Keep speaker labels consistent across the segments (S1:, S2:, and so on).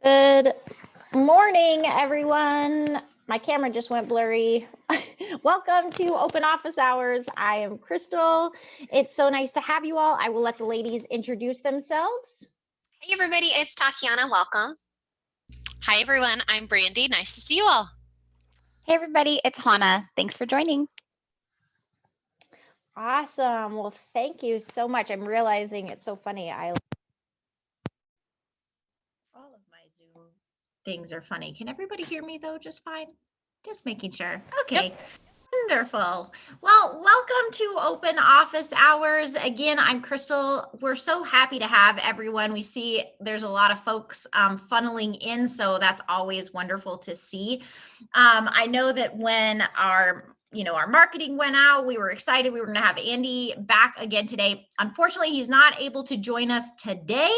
S1: Good morning, everyone. My camera just went blurry. Welcome to Open Office Hours. I am Crystal. It's so nice to have you all. I will let the ladies introduce themselves.
S2: Hey everybody, it's Tatiana. Welcome.
S3: Hi everyone, I'm Brandy. Nice to see you all.
S4: Hey everybody, it's Hannah. Thanks for joining.
S1: Awesome. Well, thank you so much. I'm realizing it's so funny. All of my Zoom things are funny. Can everybody hear me though just fine? Just making sure. Okay. Yep. Wonderful. Well, welcome to Open Office Hours. Again, I'm Crystal. We're so happy to have everyone. We see there's a lot of folks funneling in, so that's always wonderful to see. I know that when our marketing went out, we were excited. We were going to have Andy back again today. Unfortunately, he's not able to join us today.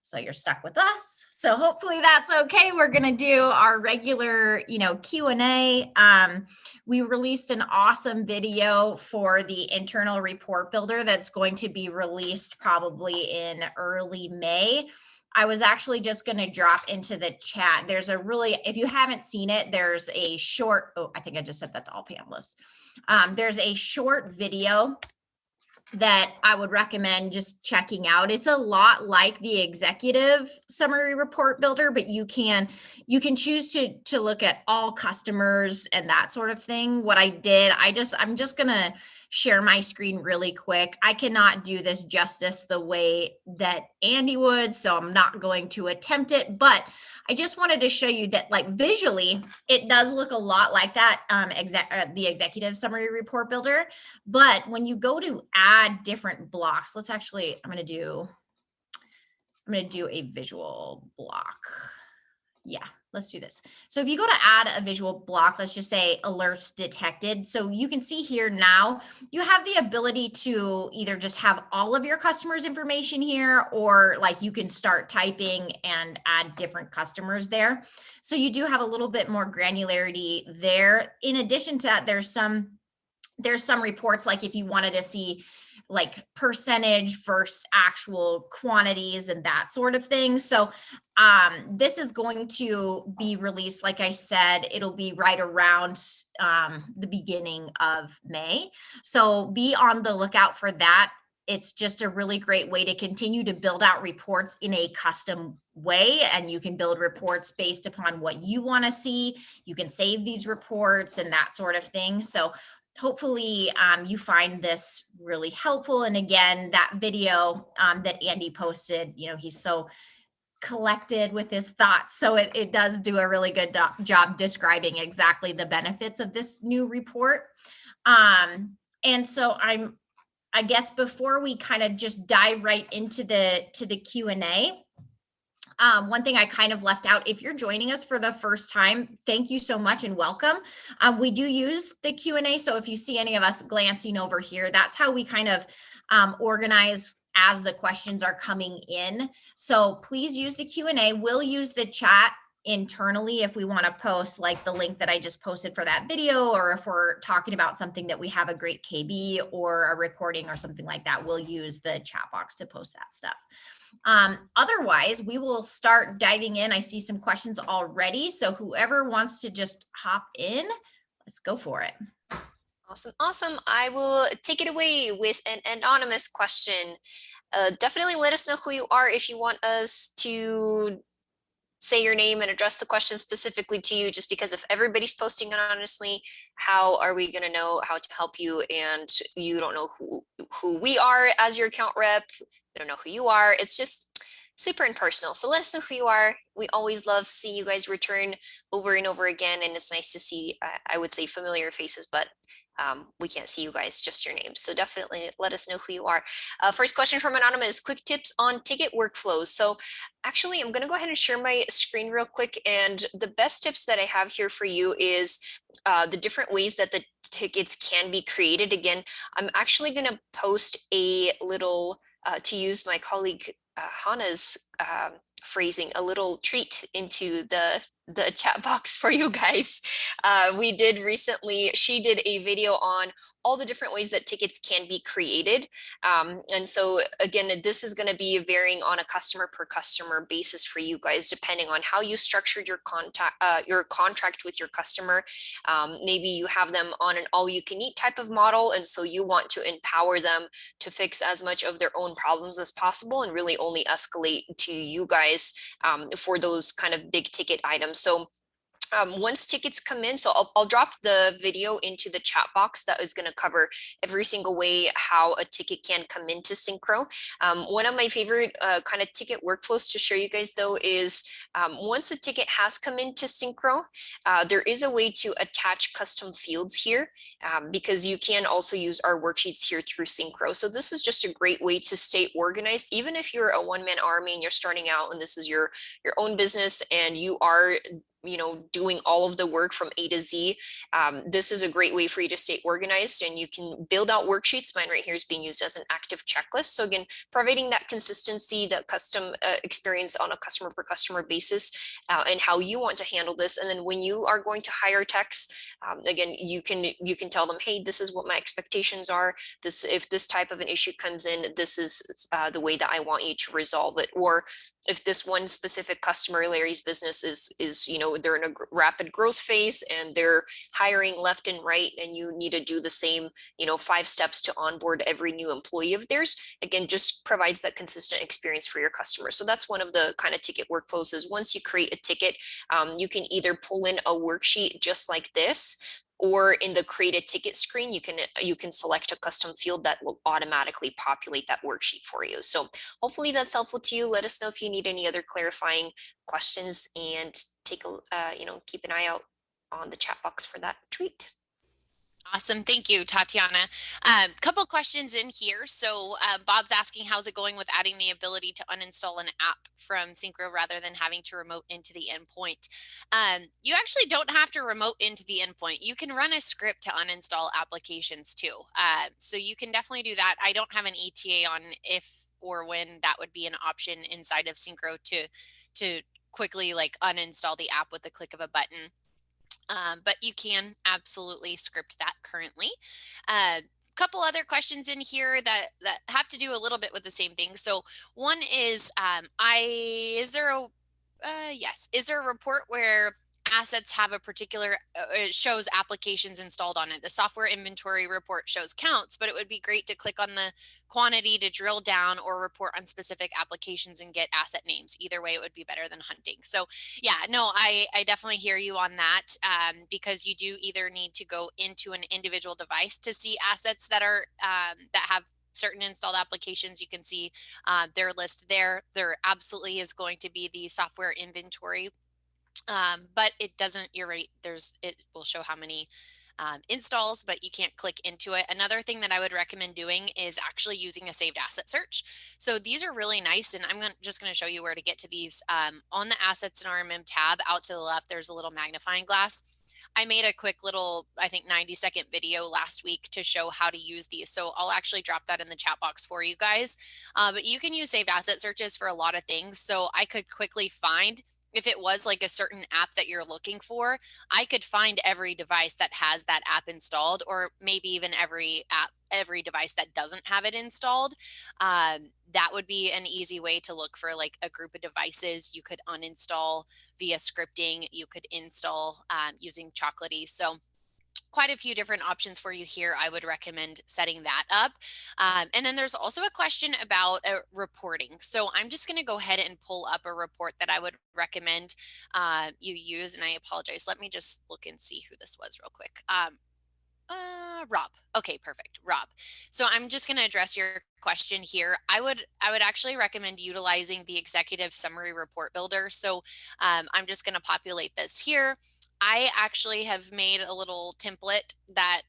S1: So you're stuck with us. So hopefully that's okay. We're going to do our regular, Q&A. We released an awesome video for the internal report builder that's going to be released probably in early May. I was actually just going to drop into the chat. There's a really, if you haven't seen it, there's a short, I think I just said that's all panelists. There's a short video that I would recommend just checking out. It's a lot like the executive summary report builder, but you can choose to look at all customers and that sort of thing. What I did, I'm just gonna share my screen really quick. I cannot do this justice the way that Andy would, so I'm not going to attempt it, but I just wanted to show you that, like, visually, it does look a lot like that, the executive summary report builder. But when you go to add different blocks, I'm going to do a visual block. Yeah, let's do this. So if you go to add a visual block, let's just say alerts detected. So you can see here now, you have the ability to either just have all of your customers' information here, or like you can start typing and add different customers there. So you do have a little bit more granularity there. In addition to that, there's some reports, like if you wanted to see like percentage versus actual quantities and that sort of thing. So this is going to be released, like I said, it'll be right around the beginning of May. So be on the lookout for that. It's just a really great way to continue to build out reports in a custom way, and you can build reports based upon what you want to see. You can save these reports and that sort of thing. So hopefully you find this really helpful. And again, that video that Andy posted, he's so collected with his thoughts. So it does do a really good job describing exactly the benefits of this new report. And so I guess before we kind of just dive right into the Q&A, one thing I kind of left out, if you're joining us for the first time, thank you so much and welcome. We do use the Q&A, so if you see any of us glancing over here, that's how we kind of organize as the questions are coming in. So please use the Q&A. We'll use the chat internally if we want to post like the link that I just posted for that video, or if we're talking about something that we have a great KB or a recording or something like that, we'll use the chat box to post that stuff. Otherwise, we will start diving in. I see some questions already, so whoever wants to just hop in, let's go for it.
S2: Awesome. I will take it away with an anonymous question. Definitely let us know who you are if you want us to say your name and address the question specifically to you, just because if everybody's posting anonymously, how are we going to know how to help you? And you don't know who we are as your account rep. We don't know who you are. It's just super impersonal. So let us know who you are. We always love seeing you guys return over and over again. And it's nice to see, I would say, familiar faces, but we can't see you guys, just your names. So definitely let us know who you are. First question from Anonymous, quick tips on ticket workflows. So actually, I'm going to go ahead and share my screen real quick. And the best tips that I have here for you is the different ways that the tickets can be created. Again, I'm actually going to post a little, to use my colleague Hannah's phrasing, a little treat into the the chat box for you guys. She did a video on all the different ways that tickets can be created. And so again, this is going to be varying on a customer per customer basis for you guys, depending on how you structured your contract with your customer. Maybe you have them on an all-you-can-eat type of model, and so you want to empower them to fix as much of their own problems as possible and really only escalate to you guys for those kind of big ticket items. So once tickets come in, so I'll drop the video into the chat box that is going to cover every single way how a ticket can come into Syncro. One of my favorite kind of ticket workflows to show you guys though is once a ticket has come into Syncro, there is a way to attach custom fields here because you can also use our worksheets here through Syncro. So this is just a great way to stay organized, even if you're a one-man army and you're starting out and this is your own business and you are doing all of the work from A to Z. This is a great way for you to stay organized, and you can build out worksheets. Mine right here is being used as an active checklist. So again, providing that consistency, that custom experience on a customer per customer basis, and how you want to handle this. And then when you are going to hire techs, again, you can tell them, hey, this is what my expectations are. If this type of an issue comes in, this is the way that I want you to resolve it. Or if this one specific customer, Larry's business is they're in a rapid growth phase and they're hiring left and right, and you need to do the same 5 steps to onboard every new employee of theirs, again, just provides that consistent experience for your customers. So that's one of the kind of ticket workflows. Is once you create a ticket, you can either pull in a worksheet just like this, or in the create a ticket screen, you can select a custom field that will automatically populate that worksheet for you. So hopefully that's helpful to you. Let us know if you need any other clarifying questions, and keep an eye out on the chat box for that treat.
S3: Awesome. Thank you, Tatiana. Couple questions in here. So Bob's asking, how's it going with adding the ability to uninstall an app from Syncro rather than having to remote into the endpoint? You actually don't have to remote into the endpoint. You can run a script to uninstall applications too. So you can definitely do that. I don't have an ETA on if or when that would be an option inside of Syncro to quickly like uninstall the app with the click of a button. But you can absolutely script that currently. Couple other questions in here that have to do a little bit with the same thing. So one is, is there a report where assets have a particular, it shows applications installed on it. The software inventory report shows counts, but it would be great to click on the quantity to drill down or report on specific applications and get asset names. Either way, it would be better than hunting. So yeah, no, I definitely hear you on that, because you do either need to go into an individual device to see assets that are that have certain installed applications. You can see their list there. There absolutely is going to be the software inventory, but it doesn't, you're right, it will show how many installs, but you can't click into it. Another thing that I would recommend doing is actually using a saved asset search. So these are really nice, and I'm just going to show you where to get to these. On the assets in RMM tab, out to the left, there's a little magnifying glass. I made a quick little, I think 90-second video last week to show how to use these. So I'll actually drop that in the chat box for you guys. But you can use saved asset searches for a lot of things. So I could quickly find, if it was like a certain app that you're looking for, I could find every device that has that app installed, or maybe even every device that doesn't have it installed. That would be an easy way to look for like a group of devices. You could uninstall via scripting. You could install using Chocolatey. So quite a few different options for you here. I would recommend setting that up. And then there's also a question about reporting. So I'm just going to go ahead and pull up a report that I would recommend you use. And I apologize. Let me just look and see who this was real quick. Rob. Okay, perfect. Rob. So I'm just going to address your question here. I would actually recommend utilizing the executive summary report builder. So I'm just going to populate this here. I actually have made a little template that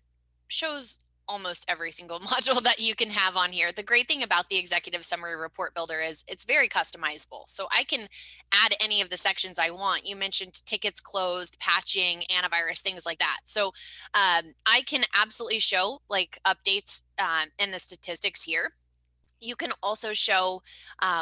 S3: shows almost every single module that you can have on here. The great thing about the executive summary report builder is it's very customizable. So I can add any of the sections I want. You mentioned tickets closed, patching, antivirus, things like that. So I can absolutely show like updates and the statistics here. You can also show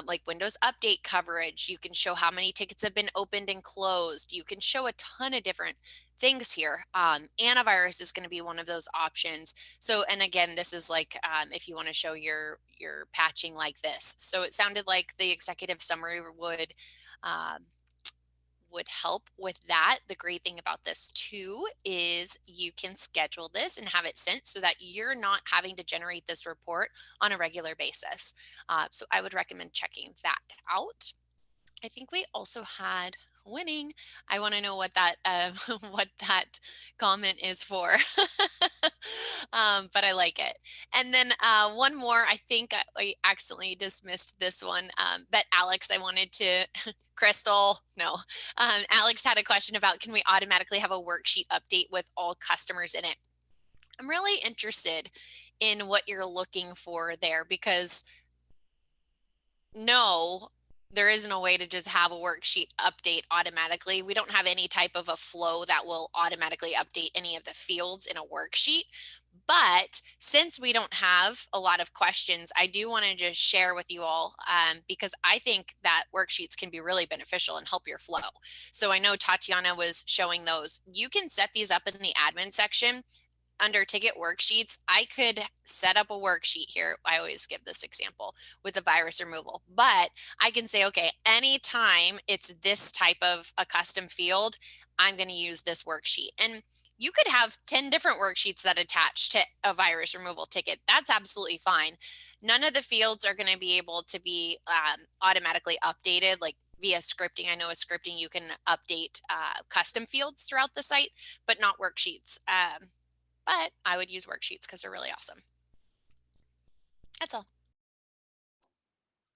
S3: like Windows Update coverage. You can show how many tickets have been opened and closed. You can show a ton of different things here. Antivirus is going to be one of those options. So, and again, this is like if you want to show your patching like this. So it sounded like the executive summary would help with that. The great thing about this too is you can schedule this and have it sent so that you're not having to generate this report on a regular basis. So I would recommend checking that out. I think we also had winning. I want to know what that what that comment is for. But I like it. And then one more. I think I accidentally dismissed this one. But Alex, I wanted to Crystal. No, Alex had a question about can we automatically have a worksheet update with all customers in it? I'm really interested in what you're looking for there because no, there isn't a way to just have a worksheet update automatically. We don't have any type of a flow that will automatically update any of the fields in a worksheet. But since we don't have a lot of questions, I do want to just share with you all because I think that worksheets can be really beneficial and help your flow. So I know Tatiana was showing those. You can set these up in the admin section. Under ticket worksheets, I could set up a worksheet here. I always give this example with the virus removal, but I can say, okay, anytime it's this type of a custom field, I'm going to use this worksheet. And you could have 10 different worksheets that attach to a virus removal ticket. That's absolutely fine. None of the fields are going to be able to be automatically updated like via scripting. I know with scripting, you can update custom fields throughout the site, but not worksheets. But I would use worksheets because they're really awesome. That's all.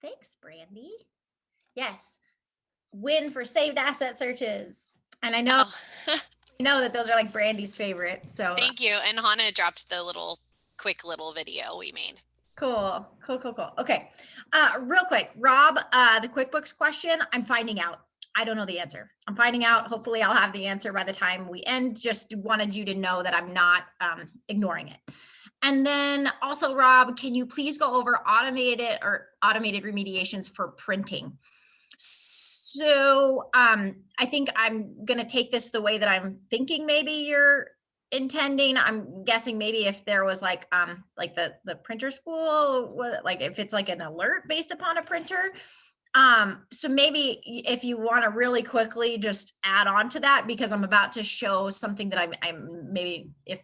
S1: Thanks, Brandy. Yes, win for saved asset searches. And I know, you know that those are like Brandy's favorite. So
S3: thank you. And Hannah dropped the quick little video we made.
S1: Cool. Okay. Real quick, Rob, the QuickBooks question, I'm finding out. I don't know the answer. I'm finding out. Hopefully I'll have the answer by the time we end. Just wanted you to know that I'm not ignoring it. And then also, Rob, can you please go over automated remediations for printing? So I think I'm going to take this the way that I'm thinking maybe you're intending. I'm guessing maybe if there was like the printer spool, like if it's like an alert based upon a printer. So maybe if you want to really quickly just add on to that, because I'm about to show something that I'm maybe if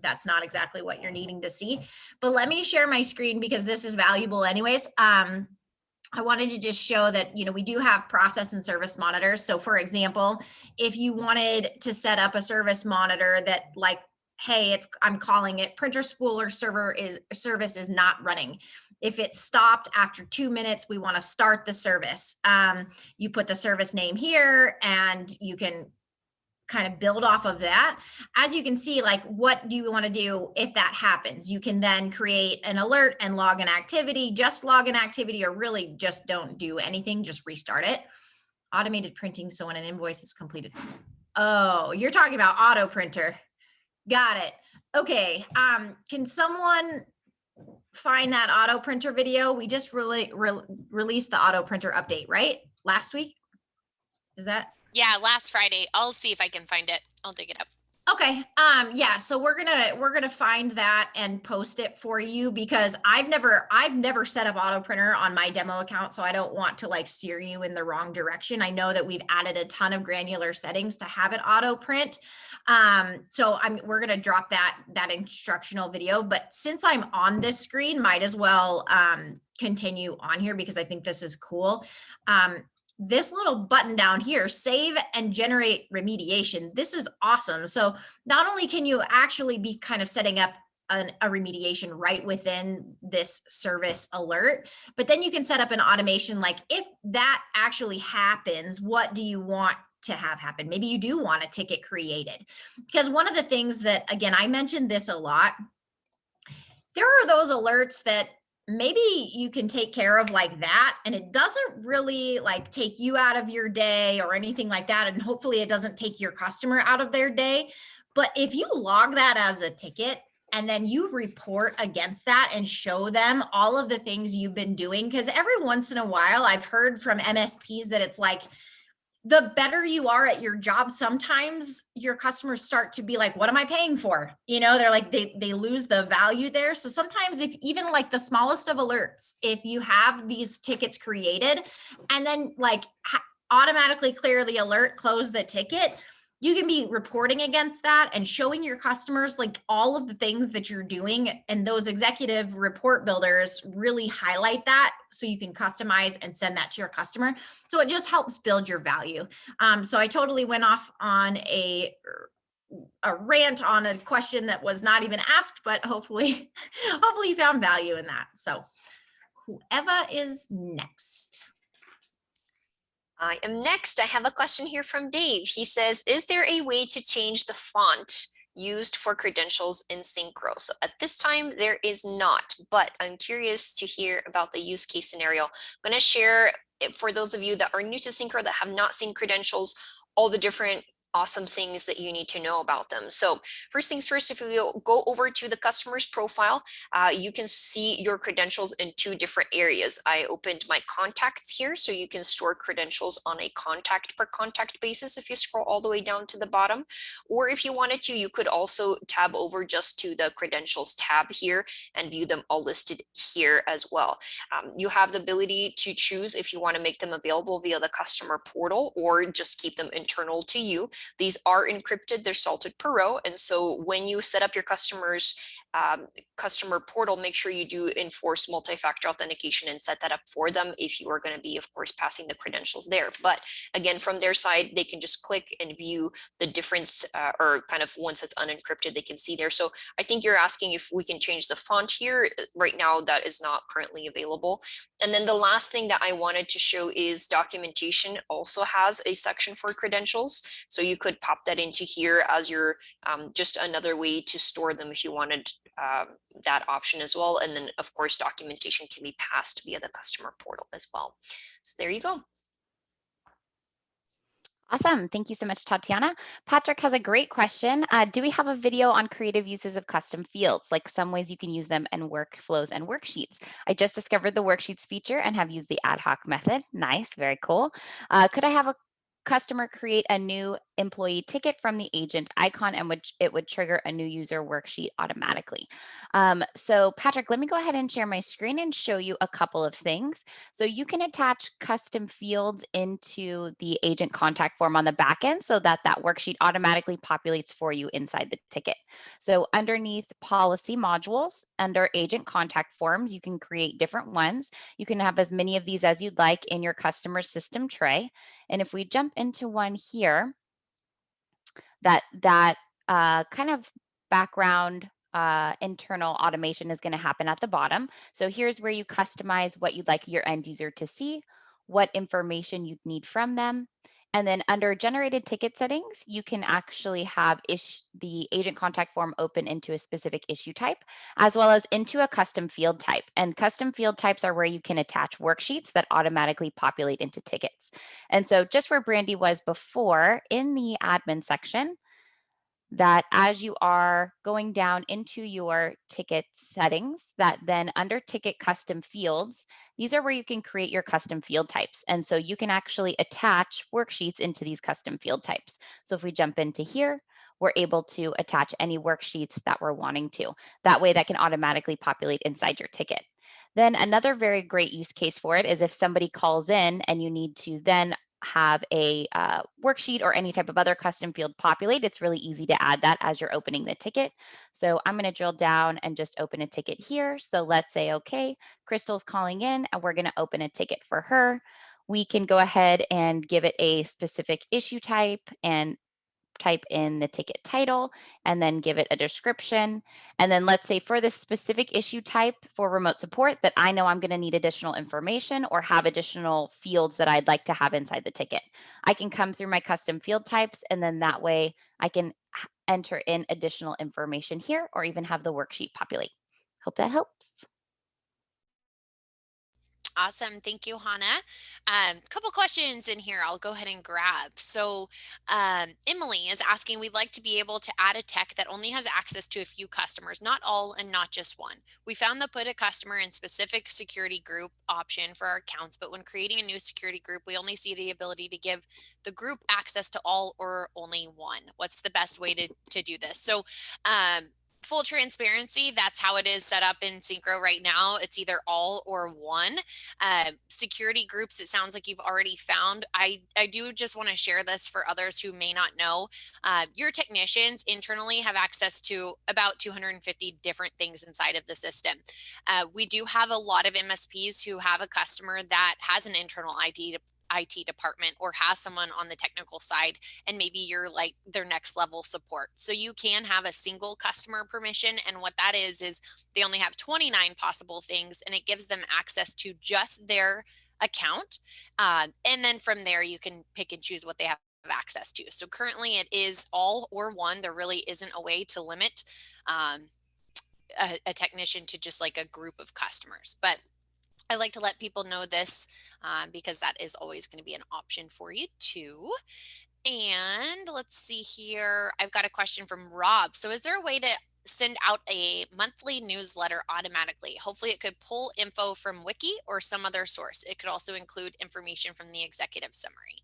S1: that's not exactly what you're needing to see, but let me share my screen because this is valuable anyways. I wanted to just show that, you know, we do have process and service monitors. So for example, if you wanted to set up a service monitor that like, hey, I'm calling it printer spool or service is not running. If it stopped after 2 minutes, we want to start the service. You put the service name here and you can kind of build off of that. As you can see, like, what do you want to do if that happens? You can then create an alert and log an activity, just log an activity, or really just don't do anything, just restart it. Automated printing, so when an invoice is completed. Oh, you're talking about auto printer. Got it. Okay. Can someone find that auto printer video? We just released the auto printer update, right? Last week? Is that?
S3: Yeah, last Friday. I'll see if I can find it. I'll dig it up.
S1: Okay. Yeah. So we're gonna find that and post it for you because I've never set up auto printer on my demo account, so I don't want to like steer you in the wrong direction. I know that we've added a ton of granular settings to have it auto print. So we're gonna drop that instructional video. But since I'm on this screen, might as well continue on here because I think this is cool. This little button down here, save and generate remediation. This is awesome. So not only can you actually be kind of setting up a remediation right within this service alert, but then you can set up an automation like if that actually happens, what do you want to have happen? Maybe you do want a ticket created. Because one of the things that, again, I mentioned this a lot, there are those alerts that maybe you can take care of like that and it doesn't really like take you out of your day or anything like that, and hopefully it doesn't take your customer out of their day. But if you log that as a ticket and then you report against that and show them all of the things you've been doing. Because every once in a while, I've heard from MSPs that it's like, the better you are at your job, sometimes your customers start to be like, what am I paying for? You know, they're like, they lose the value there. So sometimes, if even like the smallest of alerts, if you have these tickets created and then like automatically clear the alert, close the ticket, you can be reporting against that and showing your customers like all of the things that you're doing. And those executive report builders really highlight that so you can customize and send that to your customer. So it just helps build your value. So I totally went off on a rant on a question that was not even asked, but hopefully you found value in that. So whoever is next.
S2: I am next. I have a question here from Dave. He says, is there a way to change the font used for credentials in Syncro? So at this time, there is not, but I'm curious to hear about the use case scenario. I'm going to share, for those of you that are new to Syncro that have not seen credentials, all the different awesome things that you need to know about them. So first things first, if you go over to the customer's profile, you can see your credentials in two different areas. I opened my contacts here, so you can store credentials on a contact per contact basis if you scroll all the way down to the bottom. Or if you wanted to, you could also tab over just to the credentials tab here and view them all listed here as well. You have the ability to choose if you want to make them available via the customer portal or just keep them internal to you. These are encrypted, they're salted per row. And so when you set up your customer's customer portal, make sure you do enforce multi-factor authentication and set that up for them if you are going to be, of course, passing the credentials there. But again, from their side, they can just click and view the difference or kind of once it's unencrypted, they can see there. So I think you're asking if we can change the font here. Right now, that is not currently available. And then the last thing that I wanted to show is documentation also has a section for credentials. So you could pop that into here as your just another way to store them if you wanted that option as well. And then of course, documentation can be passed via the customer portal as well. So there you go.
S4: Awesome. Thank you so much, Tatiana. Patrick has a great question. Do we have a video on creative uses of custom fields, like some ways you can use them in workflows and worksheets? I just discovered the worksheets feature and have used the ad hoc method. Nice. Very cool. Could I have a customer create a new employee ticket from the agent icon, and it would trigger a new user worksheet automatically? So Patrick, let me go ahead and share my screen and show you a couple of things. So you can attach custom fields into the agent contact form on the back end so that that worksheet automatically populates for you inside the ticket. So underneath policy modules, under agent contact forms, you can create different ones. You can have as many of these as you'd like in your customer system tray. And if we jump into one here, that kind of background internal automation is going to happen at the bottom. So here's where you customize what you'd like your end user to see, what information you'd need from them. And then under generated ticket settings, you can actually have the agent contact form open into a specific issue type, as well as into a custom field type. And custom field types are where you can attach worksheets that automatically populate into tickets. And so just where Brandy was before in the admin section, that as you are going down into your ticket settings, that then under ticket custom fields, these are where you can create your custom field types. And so you can actually attach worksheets into these custom field types. So if we jump into here, we're able to attach any worksheets that we're wanting to. That way that can automatically populate inside your ticket. Then another very great use case for it is if somebody calls in and you need to then have a worksheet or any type of other custom field populate, it's really easy to add that as you're opening the ticket. So I'm going to drill down and just open a ticket here. So let's say, okay, Crystal's calling in and we're going to open a ticket for her. We can go ahead and give it a specific issue type and type in the ticket title and then give it a description. And then let's say for this specific issue type for remote support that I know I'm going to need additional information or have additional fields that I'd like to have inside the ticket. I can come through my custom field types and then that way I can enter in additional information here or even have the worksheet populate. Hope that helps.
S3: Awesome. Thank you, Hannah. Couple questions in here I'll go ahead and grab. So Emily is asking, we'd like to be able to add a tech that only has access to a few customers, not all and not just one. We found the put a customer in specific security group option for our accounts, but when creating a new security group, we only see the ability to give the group access to all or only one. What's the best way to do this? So full transparency, that's how it is set up in Syncro right now. It's either all or one. Security groups, it sounds like you've already found. I do just want to share this for others who may not know. Your technicians internally have access to about 250 different things inside of the system. We do have a lot of MSPs who have a customer that has an internal IT department or has someone on the technical side, and maybe you're like their next level support. So you can have a single customer permission, and what that is they only have 29 possible things, and it gives them access to just their account. And then from there, you can pick and choose what they have access to. So currently it is all or one. There really isn't a way to limit a technician to just like a group of customers. But I like to let people know this because that is always going to be an option for you too. And let's see here. I've got a question from Rob. So is there a way to send out a monthly newsletter automatically? Hopefully it could pull info from Wiki or some other source. It could also include information from the executive summary.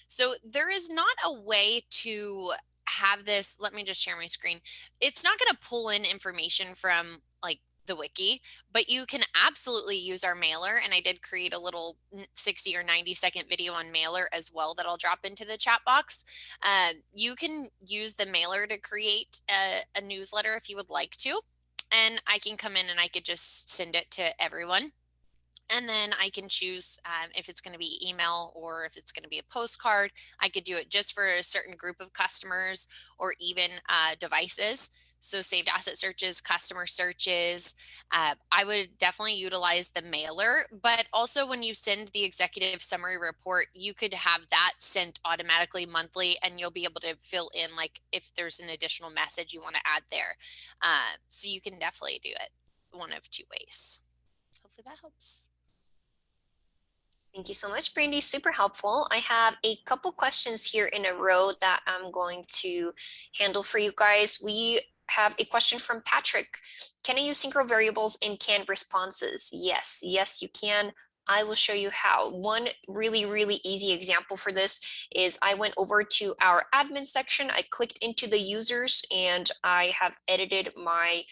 S3: So there is not a way to have this. Let me just share my screen. It's not going to pull in information from like the wiki, but you can absolutely use our mailer. And I did create a little 60 or 90-second video on mailer as well that I'll drop into the chat box. You can use the mailer to create a newsletter if you would like to. And I can come in and I could just send it to everyone. And then I can choose if it's going to be email or if it's going to be a postcard. I could do it just for a certain group of customers or even devices. So saved asset searches, customer searches. I would definitely utilize the mailer, but also when you send the executive summary report, you could have that sent automatically monthly, and you'll be able to fill in like if there's an additional message you want to add there. So you can definitely do it one of two ways. Hopefully that helps.
S2: Thank you so much, Brandy. Super helpful. I have a couple questions here in a row that I'm going to handle for you guys. We have a question from Patrick. Can I use synchro variables in canned responses? Yes, you can. I will show you how. One really easy example for this is I went over to our admin section. I clicked into the users and I have edited my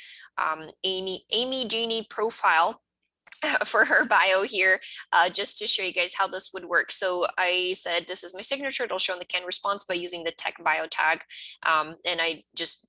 S2: Amy Janie profile for her bio here, just to show you guys how this would work. So I said, this is my signature. It'll show in the canned response by using the tech bio tag. And I just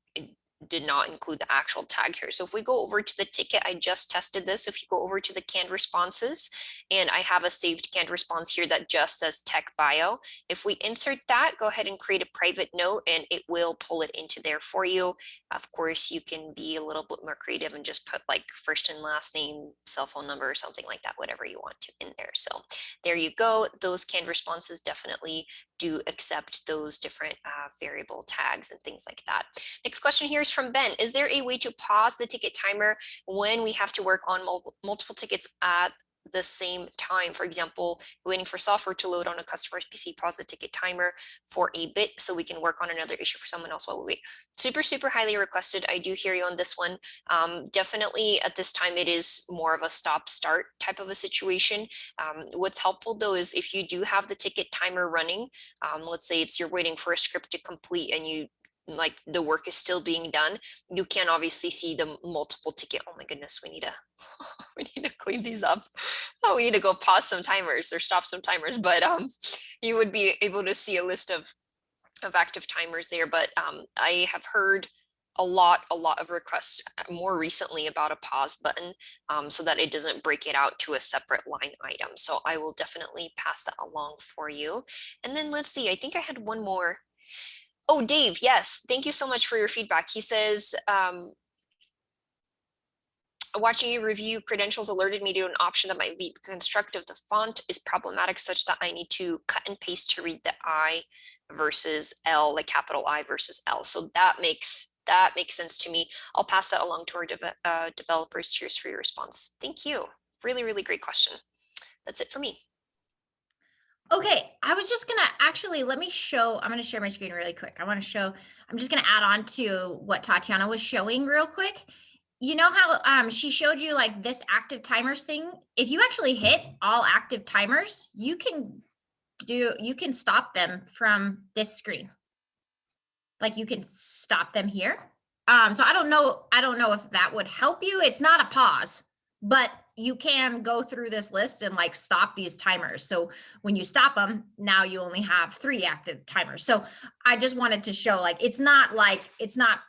S2: did not include the actual tag here. So if we go over to the ticket, I just tested this. If you go over to the canned responses, and I have a saved canned response here that just says tech bio. If we insert that, go ahead and create a private note and it will pull it into there for you. Of course, you can be a little bit more creative and just put like first and last name, cell phone number, or something like that, whatever you want to in there. So there you go. Those canned responses definitely do accept those different variable tags and things like that. Next question here is from Ben. Is there a way to pause the ticket timer when we have to work on multiple tickets at the same time? For example, waiting for software to load on a customer's PC, pause the ticket timer for a bit so we can work on another issue for someone else while we wait. Super highly requested. I do hear you on this one. Definitely at this time, it is more of a stop start type of a situation. What's helpful though is if you do have the ticket timer running, let's say you're waiting for a script to complete and you like the work is still being done, you can obviously see the multiple ticket. Oh my goodness, we need to we need to clean these up. Oh, we need to go pause some timers or stop some timers, but you would be able to see a list of active timers there. But I have heard a lot of requests more recently about a pause button, so that it doesn't break it out to a separate line item. So I will definitely pass that along for you. And then let's see, I think I had one more. Oh, Dave, yes, thank you so much for your feedback. He says, watching you review credentials alerted me to an option that might be constructive. The font is problematic such that I need to cut and paste to read the I versus L, like capital I versus L. So that makes sense to me. I'll pass that along to our developers. Cheers for your response. Thank you. Really great question. that's it for me.
S1: Okay, I was just gonna actually let me show. I'm gonna share my screen really quick. I want to show. I'm just gonna add on to what Tatiana was showing real quick. You know how she showed you like this active timers thing? If you actually hit all active timers, you can stop them from this screen. Like you can stop them here. So I don't know if that would help you. It's not a pause, but you can go through this list and like stop these timers. So when you stop them, now you only have 3 active timers. So I just wanted to show like it's not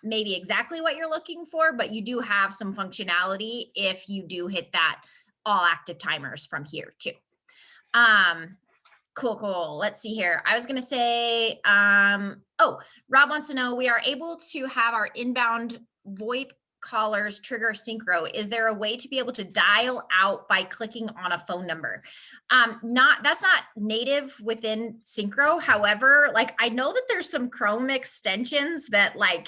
S1: maybe exactly what you're looking for, but you do have some functionality if you do hit that all active timers from here too. Cool. Let's see here. I was going to say, Rob wants to know, we are able to have our inbound VoIP callers trigger Syncro. Is there a way to be able to dial out by clicking on a phone number? That's not native within Syncro. However, like I know that there's some Chrome extensions that like,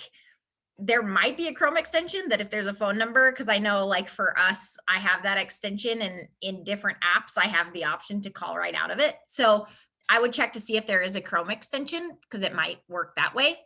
S1: there might be a Chrome extension that if there's a phone number, because I know like for us, I have that extension and in different apps, I have the option to call right out of it. So I would check to see if there is a Chrome extension because it might work that way.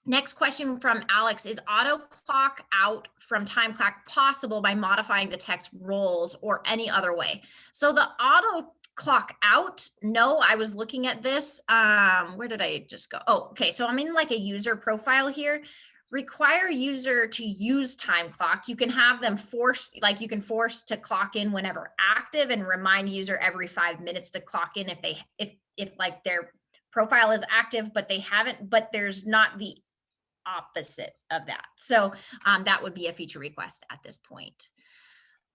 S1: Next question from Alex, is auto clock out from time clock possible by modifying the text roles or any other way? So the auto clock out, no, I was looking at this. Where did I just go? Oh, okay. So I'm in like a user profile here. Require user to use time clock. You can have them force to clock in whenever active and remind user every 5 minutes to clock in if like their profile is active, but they haven't, but there's not the opposite of that. So that would be a feature request at this point.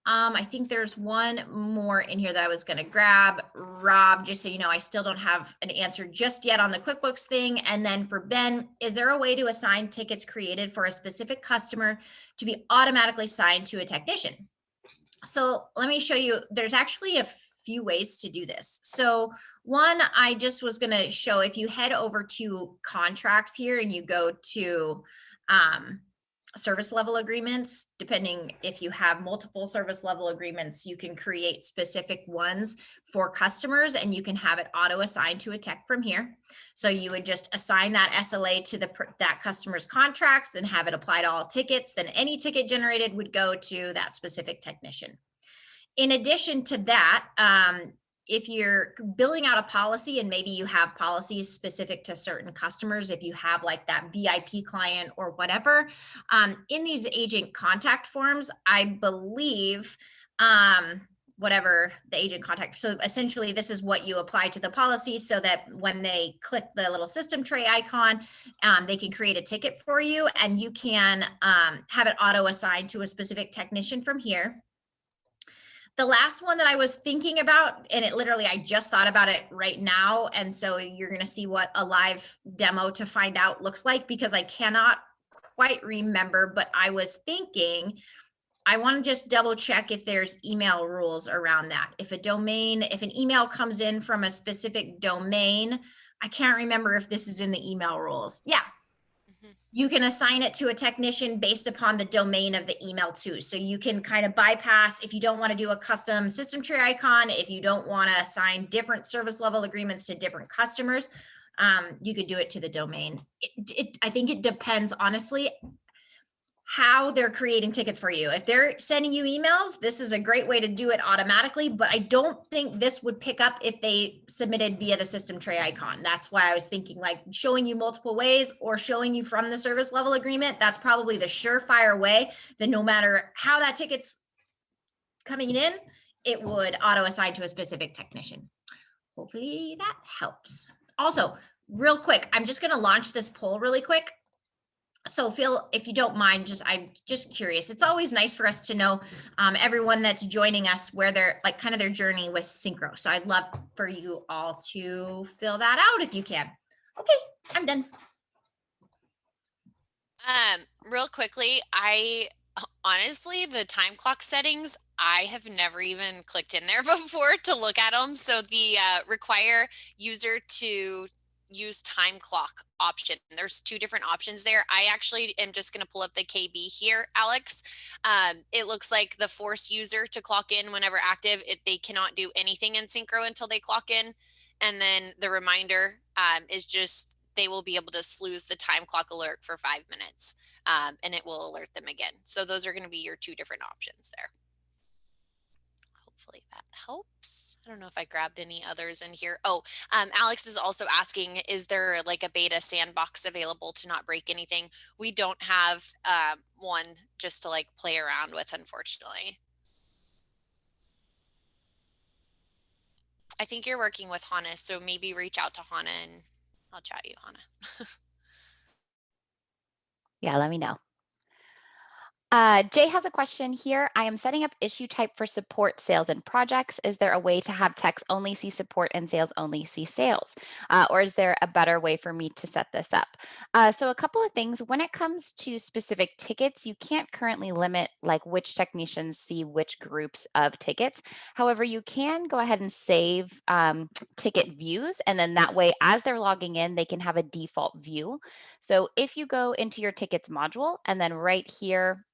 S1: I think there's one more in here that I was going to grab. Rob, just so you know, I still don't have an answer just yet on the QuickBooks thing. And then for Ben, is there a way to assign tickets created for a specific customer to be automatically assigned to a technician? So let me show you, there's actually a few ways to do this. So one, I just was going to show, if you head over to contracts here and you go to service level agreements, depending if you have multiple service level agreements, you can create specific ones for customers and you can have it auto assigned to a tech from here. So you would just assign that SLA to that customer's contracts and have it apply to all tickets. Then any ticket generated would go to that specific technician. In addition to that, if you're building out a policy and maybe you have policies specific to certain customers, if you have like that VIP client or whatever, in these agent contact forms, I believe, whatever the agent contact. So essentially this is what you apply to the policy so that when they click the little system tray icon, they can create a ticket for you and you can have it auto assigned to a specific technician from here. The last one that I was thinking about, and I just thought about it right now. And so you're going to see what a live demo to find out looks like, because I cannot quite remember, but I was thinking, I want to just double check if there's email rules around that. If an email comes in from a specific domain, I can't remember if this is in the email rules. Yeah. You can assign it to a technician based upon the domain of the email too. So you can kind of bypass, if you don't want to do a custom system tree icon, if you don't want to assign different service level agreements to different customers, you could do it to the domain. I think it depends, honestly, how they're creating tickets for you. If they're sending you emails, this is a great way to do it automatically, but I don't think this would pick up if they submitted via the system tray icon. That's why I was thinking like showing you multiple ways or showing you from the service level agreement. That's probably the surefire way that no matter how that ticket's coming in, it would auto assign to a specific technician. Hopefully that helps. Also, real quick, I'm just going to launch this poll really quick. So Phil, if you don't mind, I'm just curious. It's always nice for us to know everyone that's joining us, where they're like kind of their journey with Syncro. So I'd love for you all to fill that out if you can. Okay, I'm done.
S3: Real quickly, honestly, the time clock settings, I have never even clicked in there before to look at them. So the require user to use time clock option. There's two different options there. I actually am just going to pull up the KB here, Alex. It looks like the force user to clock in whenever active, they cannot do anything in Syncro until they clock in. And then the reminder is just they will be able to snooze the time clock alert for 5 minutes, and it will alert them again. So those are going to be your two different options there. Hopefully that helps. I don't know if I grabbed any others in here. Oh, Alex is also asking, is there like a beta sandbox available to not break anything? We don't have one just to like play around with, unfortunately. I think you're working with Hannah, so maybe reach out to Hannah and I'll chat you, Hannah.
S4: Yeah, let me know. Jay has a question here. I am setting up issue type for support, sales, and projects. Is there a way to have techs only see support and sales only see sales? Or is there a better way for me to set this up? So a couple of things. When it comes to specific tickets, you can't currently limit like which technicians see which groups of tickets. However, you can go ahead and save ticket views. And then that way, as they're logging in, they can have a default view. So if you go into your tickets module and then right here,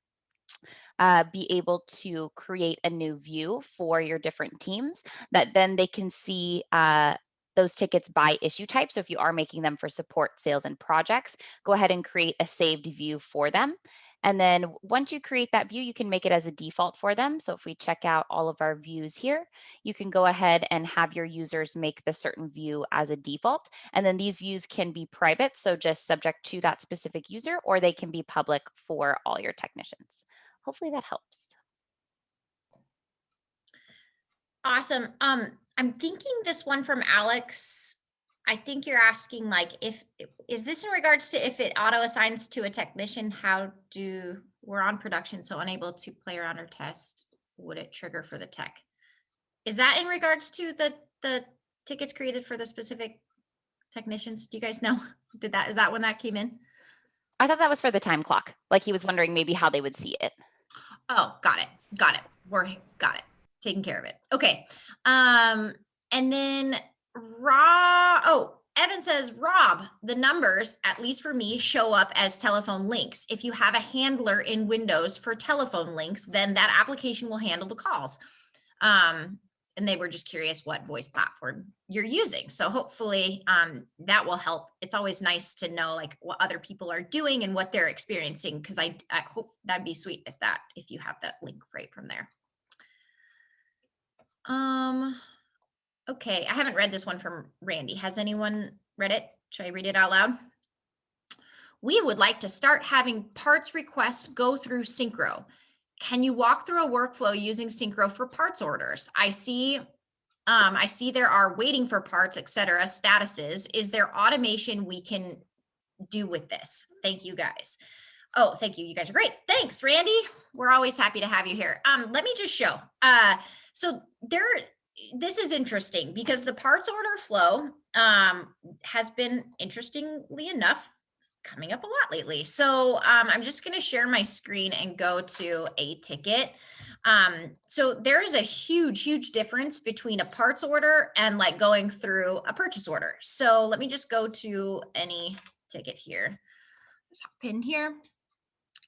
S4: be able to create a new view for your different teams that then they can see those tickets by issue type. So if you are making them for support, sales, and projects, go ahead and create a saved view for them. And then once you create that view, you can make it as a default for them. So if we check out all of our views here, you can go ahead and have your users make the certain view as a default. And then these views can be private, so just subject to that specific user, or they can be public for all your technicians. Hopefully that helps.
S1: Awesome. I'm thinking this one from Alex. I think you're asking like, is this in regards to if it auto assigns to a technician, we're on production, so unable to play around or test, would it trigger for the tech? Is that in regards to the tickets created for the specific technicians? Do you guys know? Is that when that came in?
S4: I thought that was for the time clock. Like he was wondering maybe how they would see it.
S1: Oh, got it. Got it. Taking care of it. Okay. And then Evan says, Rob, the numbers, at least for me, show up as telephone links. If you have a handler in Windows for telephone links, then that application will handle the calls. And they were just curious what voice platform you're using. So hopefully that will help. It's always nice to know like what other people are doing and what they're experiencing, because I hope that'd be sweet if you have that link right from there. Okay, I haven't read this one from Randy. Has anyone read it? Should I read it out loud? We would like to start having parts requests go through Syncro. Can you walk through a workflow using Syncro for parts orders? I see there are waiting for parts, etc. statuses. Is there automation we can do with this? Thank you guys. Oh, thank you. You guys are great. Thanks, Randy. We're always happy to have you here. Let me just show. This is interesting because the parts order flow has been, interestingly enough, coming up a lot lately. So I'm just going to share my screen and go to a ticket. So there is a huge difference between a parts order and like going through a purchase order. So let me just go to any ticket here. Just hop in here.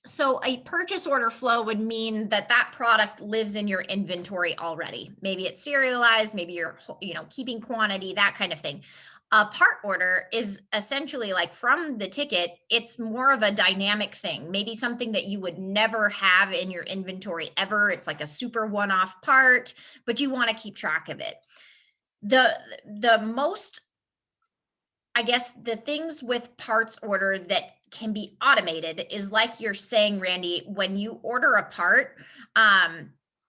S1: So a purchase order flow would mean that product lives in your inventory already. Maybe it's serialized, maybe you're keeping quantity, that kind of thing. A part order is essentially like from the ticket, it's more of a dynamic thing, maybe something that you would never have in your inventory ever. It's like a super one-off part, but you want to keep track of it. The most, I guess, the things with parts order that can be automated is like you're saying, Randy, when you order a part,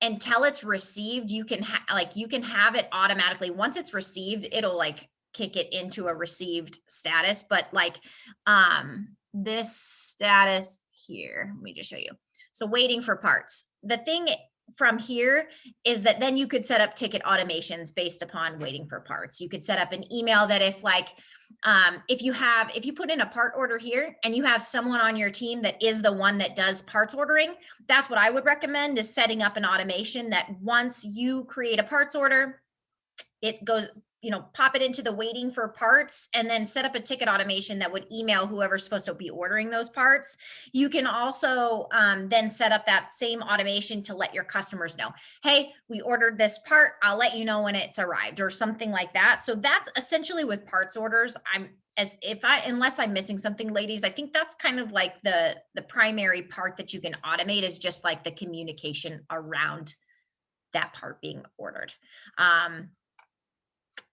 S1: until it's received, you can have it automatically. Once it's received, it'll like kick it into a received status. But like this status here, let me just show you. So waiting for parts. The thing from here is that then you could set up ticket automations based upon waiting for parts. You could set up an email that if you put in a part order here and you have someone on your team that is the one that does parts ordering, that's what I would recommend, is setting up an automation that once you create a parts order, it goes pop it into the waiting for parts and then set up a ticket automation that would email whoever's supposed to be ordering those parts. You can also then set up that same automation to let your customers know, hey, we ordered this part. I'll let you know when it's arrived or something like that. So that's essentially with parts orders. Unless I'm missing something, ladies, I think that's kind of like the primary part that you can automate is just like the communication around that part being ordered.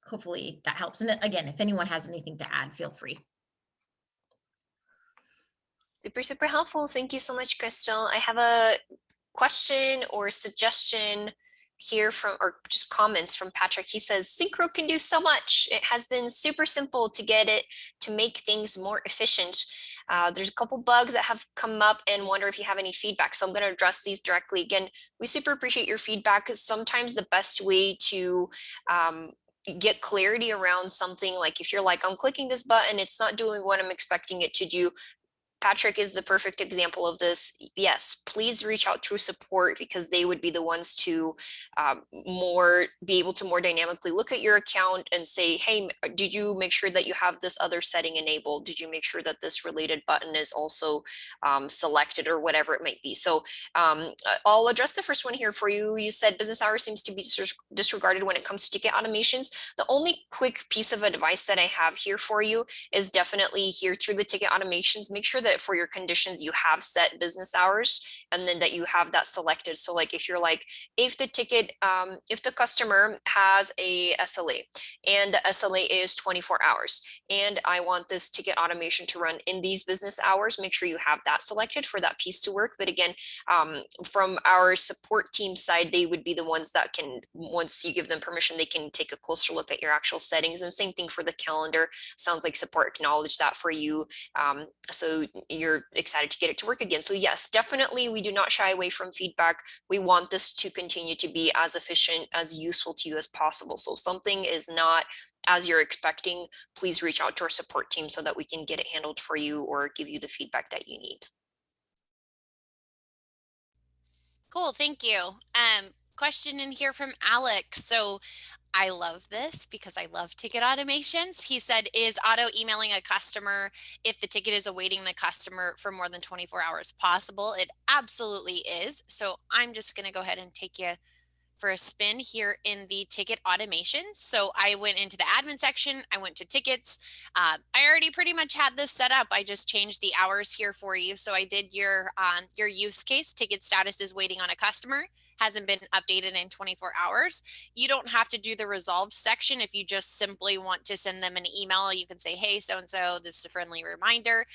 S1: Hopefully that helps. And again, if anyone has anything to add, feel free.
S2: Super, super helpful. Thank you so much, Crystal. I have a question or suggestion here or just comments from Patrick. He says, Syncro can do so much. It has been super simple to get it to make things more efficient. There's a couple bugs that have come up and wonder if you have any feedback. So I'm going to address these directly. Again, we super appreciate your feedback because sometimes the best way to get clarity around something, like if you're like, I'm clicking this button, it's not doing what I'm expecting it to do. Patrick is the perfect example of this. Yes, please reach out to support because they would be the ones to be able to more dynamically look at your account and say, hey, did you make sure that you have this other setting enabled? Did you make sure that this related button is also selected or whatever it might be? So I'll address the first one here for you. You said business hours seems to be disregarded when it comes to ticket automations. The only quick piece of advice that I have here for you is definitely here through the ticket automations, make sure that for your conditions you have set business hours and then that you have that selected. So like if you're like, if the ticket, if the customer has a SLA and the SLA is 24 hours and I want this ticket automation to run in these business hours, make sure you have that selected for that piece to work. But again, from our support team side, they would be the ones that can, once you give them permission, they can take a closer look at your actual settings. And same thing for the calendar. Sounds like support acknowledged that for you. So you're excited to get it to work again. So yes, definitely, we do not shy away from feedback. We want this to continue to be as efficient, as useful to you as possible. So if something is not as you're expecting, please reach out to our support team so that we can get it handled for you or give you the feedback that you need.
S3: Cool, thank you. Question in here from Alex. So I love this because I love ticket automations. He said, is auto emailing a customer if the ticket is awaiting the customer for more than 24 hours possible? It absolutely is. So I'm just going to go ahead and take you for a spin here in the ticket automation. So I went into the admin section, I went to tickets. I already pretty much had this set up. I just changed the hours here for you. So I did your use case, ticket status is waiting on a customer, hasn't been updated in 24 hours. You don't have to do the resolved section. If you just simply want to send them an email, you can say, hey, so-and-so, this is a friendly reminder.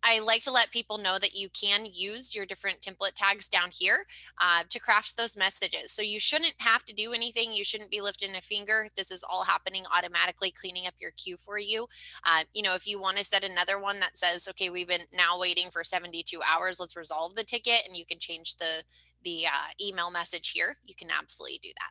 S3: I like to let people know that you can use your different template tags down here to craft those messages. So you shouldn't have to do anything. You shouldn't be lifting a finger. This is all happening automatically, cleaning up your queue for you. If you want to set another one that says, okay, we've been now waiting for 72 hours, let's resolve the ticket, and you can change the email message here, you can absolutely do that.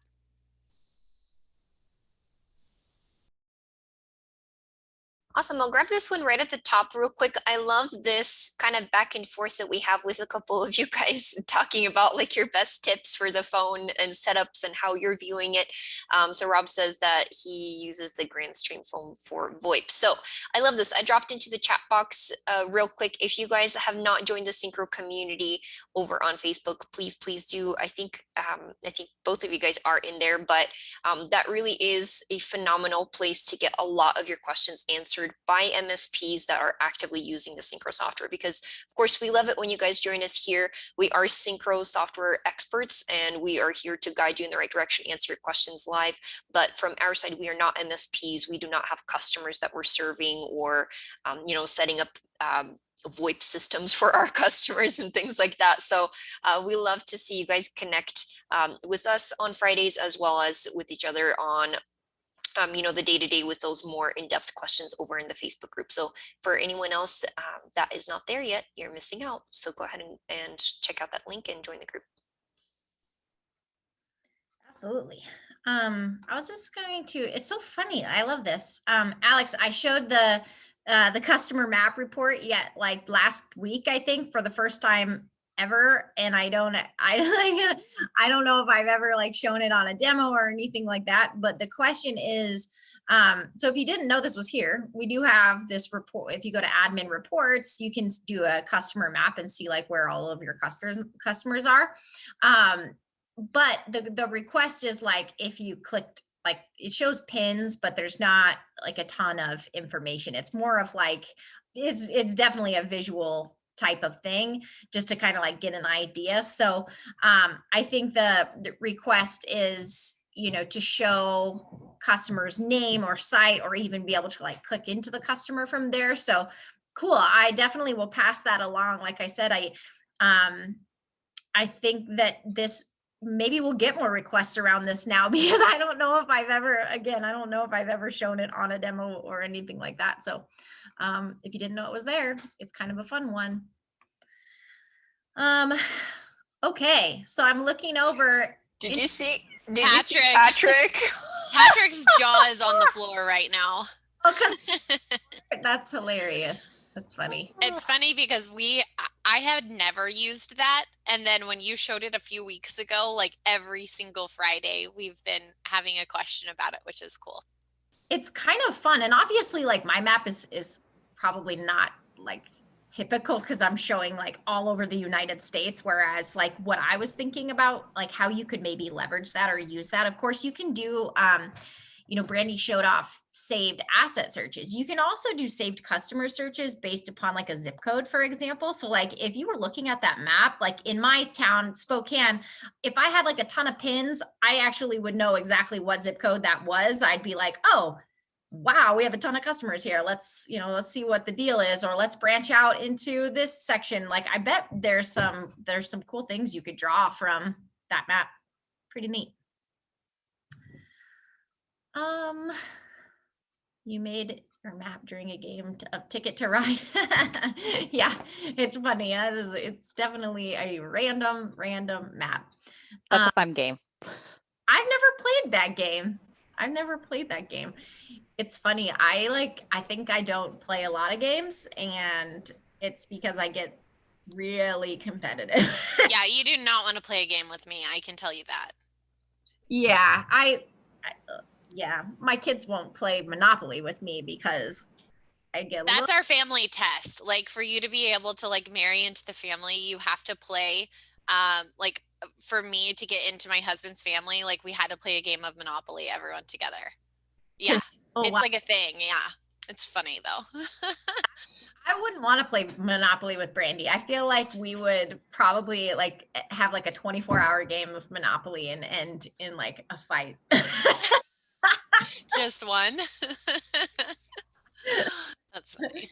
S2: Awesome. I'll grab this one right at the top real quick. I love this kind of back and forth that we have with a couple of you guys talking about like your best tips for the phone and setups and how you're viewing it. So Rob says that he uses the Grandstream phone for VoIP. So I love this. I dropped into the chat box real quick. If you guys have not joined the Syncro community over on Facebook, please do. I think both of you guys are in there, but that really is a phenomenal place to get a lot of your questions answered by MSPs that are actively using the Syncro software, because of course we love it when you guys join us here. We are Syncro software experts and we are here to guide you in the right direction, answer your questions live. But from our side, we are not MSPs. We do not have customers that we're serving or setting up VoIP systems for our customers and things like that. So we love to see you guys connect with us on Fridays as well as with each other on the day-to-day with those more in-depth questions over in the Facebook group. So for anyone else that is not there yet, you're missing out. So go ahead and check out that link and join the group.
S1: Absolutely. I was just going to, it's so funny. I love this. Alex, I showed the customer map report yet like last week, I think, for the first time ever, and I don't know if I've ever like shown it on a demo or anything like that. But the question is, so if you didn't know this was here, we do have this report. If you go to admin reports, you can do a customer map and see like where all of your customers are. But the request is like, if you clicked, like it shows pins, but there's not like a ton of information. It's more of like, it's definitely a visual type of thing, just to kind of like get an idea. So I think the request is, to show customer's name or site, or even be able to like click into the customer from there. So cool. I definitely will pass that along. Like I said, I think that this, maybe we'll get more requests around this now, because I don't know if I've ever shown it on a demo or anything like that. So if you didn't know it was there, it's kind of a fun one. Okay, so I'm looking over.
S2: Did you see
S3: Patrick? Patrick's jaw is on the floor right now.
S1: Oh, that's hilarious. That's funny.
S3: It's funny because I had never used that. And then when you showed it a few weeks ago, like every single Friday, we've been having a question about it, which is cool.
S1: It's kind of fun. And obviously like my map is probably not like typical, because I'm showing like all over the United States. Whereas like what I was thinking about, like how you could maybe leverage that or use that. Of course you can do, Brandy showed off saved asset searches. You can also do saved customer searches based upon like a zip code, for example. So like if you were looking at that map, like in my town, Spokane, if I had like a ton of pins, I actually would know exactly what zip code that was. I'd be like, oh, wow, we have a ton of customers here. Let's see what the deal is, or let's branch out into this section. Like I bet there's some cool things you could draw from that map. Pretty neat. You made your map during a game of Ticket to Ride. Yeah, it's funny. It's definitely a random map.
S4: That's a fun game.
S1: I've never played that game. It's funny. I think I don't play a lot of games, and it's because I get really competitive.
S3: Yeah, you do not want to play a game with me. I can tell you that.
S1: Yeah, yeah, my kids won't play Monopoly with me because I get
S3: that's our family test. Like for you to be able to like marry into the family, you have to play. Like for me to get into my husband's family, like we had to play a game of Monopoly, everyone together. Yeah, it's like a thing. Yeah, it's funny though.
S1: I wouldn't want to play Monopoly with Brandy. I feel like we would probably like have like a 24-hour game of Monopoly and end in like a fight.
S3: Just one. That's funny.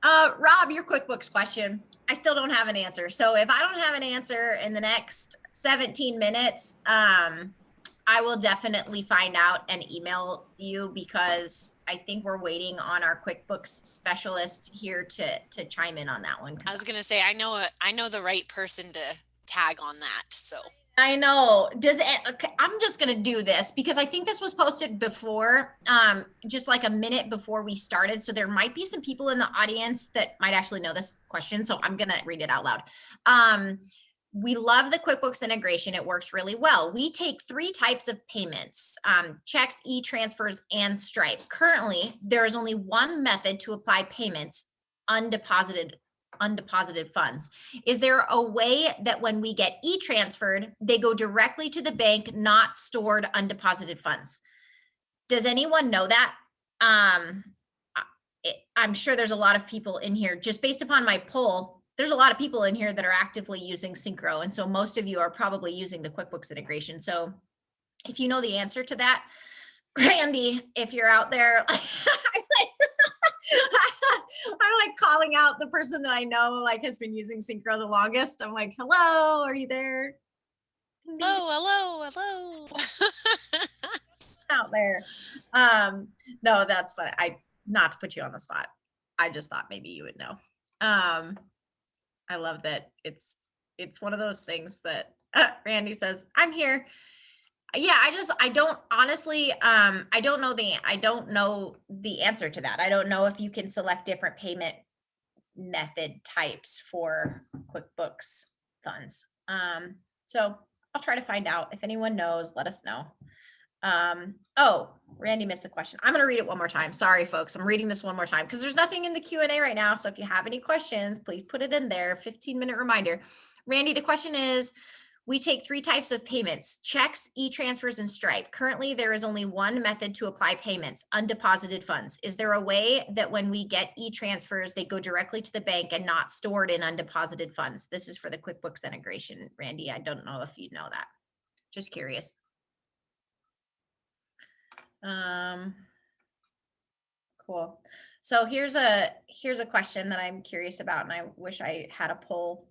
S1: Rob, your QuickBooks question. I still don't have an answer. So if I don't have an answer in the next 17 minutes, I will definitely find out and email you, because I think we're waiting on our QuickBooks specialist here to chime in on that one.
S3: I was gonna say I know the right person to tag on that. So
S1: I know. I'm just going to do this because I think this was posted before, just like a minute before we started. So there might be some people in the audience that might actually know this question. So I'm going to read it out loud. We love the QuickBooks integration. It works really well. We take 3 types of payments, checks, e-transfers, and Stripe. Currently, there is only one method to apply payments, undeposited funds. Is there a way that when we get e-transferred, they go directly to the bank, not stored undeposited funds? Does anyone know that? I'm sure there's a lot of people in here, just based upon my poll, there's a lot of people in here that are actively using Syncro. And so most of you are probably using the QuickBooks integration. So if you know the answer to that, Randy, if you're out there, I'm like calling out the person that I know like has been using Syncro the longest. I'm like, hello, are you there?
S3: Hello.
S1: Out there. No, that's fine. Not to put you on the spot. I just thought maybe you would know. I love that it's one of those things that Randy says, I'm here. Yeah, I don't honestly, I don't know the answer to that. I don't know if you can select different payment method types for QuickBooks funds. So I'll try to find out. If anyone knows, let us know. Oh, Randy missed the question. I'm going to read it one more time. Sorry, folks. I'm reading this one more time because there's nothing in the Q&A right now. So if you have any questions, please put it in there. 15-minute reminder. Randy, the question is, we take 3 types of payments: checks, e-transfers, and Stripe. Currently, there is only one method to apply payments: undeposited funds. Is there a way that when we get e-transfers, they go directly to the bank and not stored in undeposited funds? This is for the QuickBooks integration, Randy. I don't know if you know that. Just curious. Cool. So here's a question that I'm curious about, and I wish I had a poll.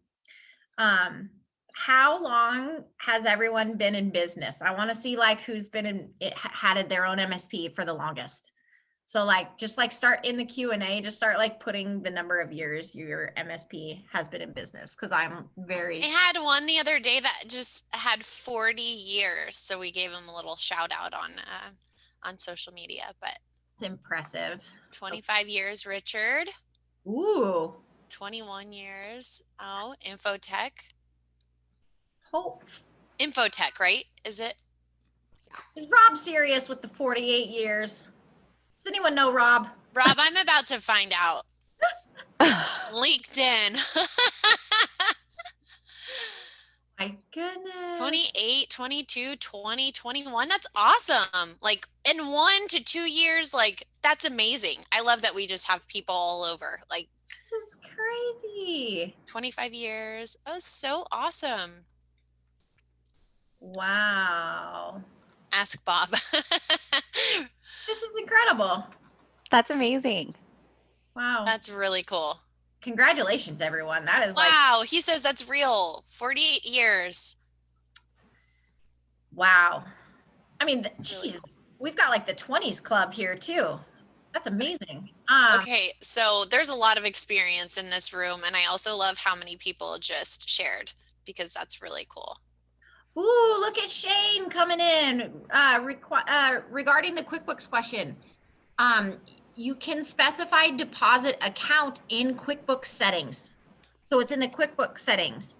S1: How long has everyone been in business? I want to see like who's been in it, had their own MSP for the longest. So like, just like start in the Q&A, just start like putting the number of years your MSP has been in business. Cause I'm very.
S3: I had one the other day that just had 40 years. So we gave him a little shout out on social media, but
S1: It's impressive.
S3: 25 years, Richard.
S1: Ooh.
S3: 21 years. Oh, Infotech.
S1: Hope.
S3: Infotech, right? Is it?
S1: Is Rob serious with the 48 years? Does anyone know Rob?
S3: Rob, I'm about to find out. LinkedIn.
S1: My goodness.
S3: 28, 22, 20, 21. That's awesome. Like in 1 to 2 years, like that's amazing. I love that we just have people all over. Like
S1: this is crazy.
S3: 25 years. Oh, so awesome.
S1: Wow.
S3: Ask Bob.
S1: This is incredible.
S4: That's amazing.
S1: Wow.
S3: That's really cool.
S1: Congratulations, everyone. That is
S3: wow. He says that's real. 48 years.
S1: Wow. I mean, geez,
S3: really cool.
S1: We've got like the 20s club here too. That's amazing.
S3: Okay, so there's a lot of experience in this room, and I also love how many people just shared because that's really cool.
S1: Ooh, look at Shane coming in. Regarding the QuickBooks question, you can specify deposit account in QuickBooks settings. So it's in the QuickBooks settings.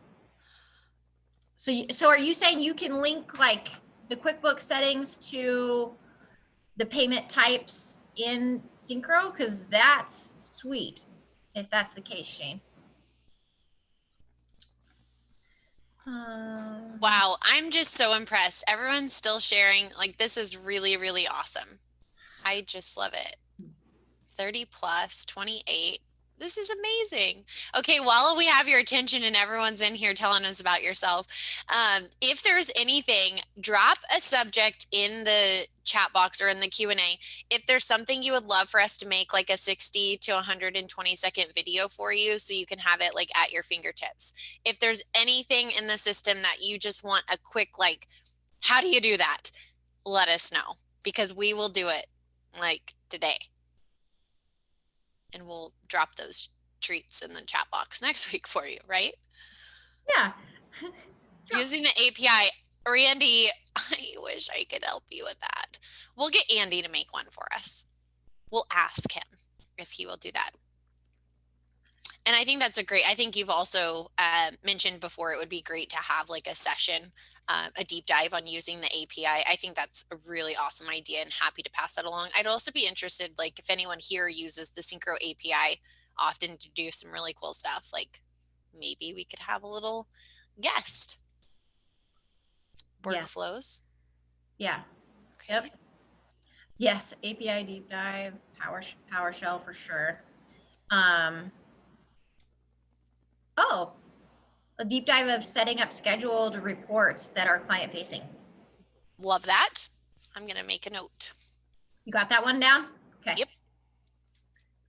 S1: So are you saying you can link like the QuickBooks settings to the payment types in Syncro? Because that's sweet if that's the case, Shane.
S3: Wow, I'm just so impressed. Everyone's still sharing. Like, this is really, really awesome. I just love it. 30 plus, 28. This is amazing. Okay, while we have your attention and everyone's in here telling us about yourself, if there's anything, drop a subject in the chat box or in the Q&A. If there's something you would love for us to make like a 60 to 120 second video for you so you can have it like at your fingertips. If there's anything in the system that you just want a quick like, how do you do that? Let us know because we will do it like today. And we'll drop those treats in the chat box next week for you, right?
S1: Yeah.
S3: Using the API. Randy, I wish I could help you with that. We'll get Andy to make one for us. We'll ask him if he will do that. And I think that's I think you've also mentioned before it would be great to have like a session, a deep dive on using the API. I think that's a really awesome idea and happy to pass that along. I'd also be interested, like if anyone here uses the Syncro API often to do some really cool stuff, like maybe we could have a little guest. Workflows.
S1: Yeah.
S3: Okay.
S1: Yep. Yes, API deep dive, PowerShell for sure. Oh, a deep dive of setting up scheduled reports that are client facing.
S3: Love that. I'm going to make a note.
S1: You got that one down? Okay.
S3: Yep.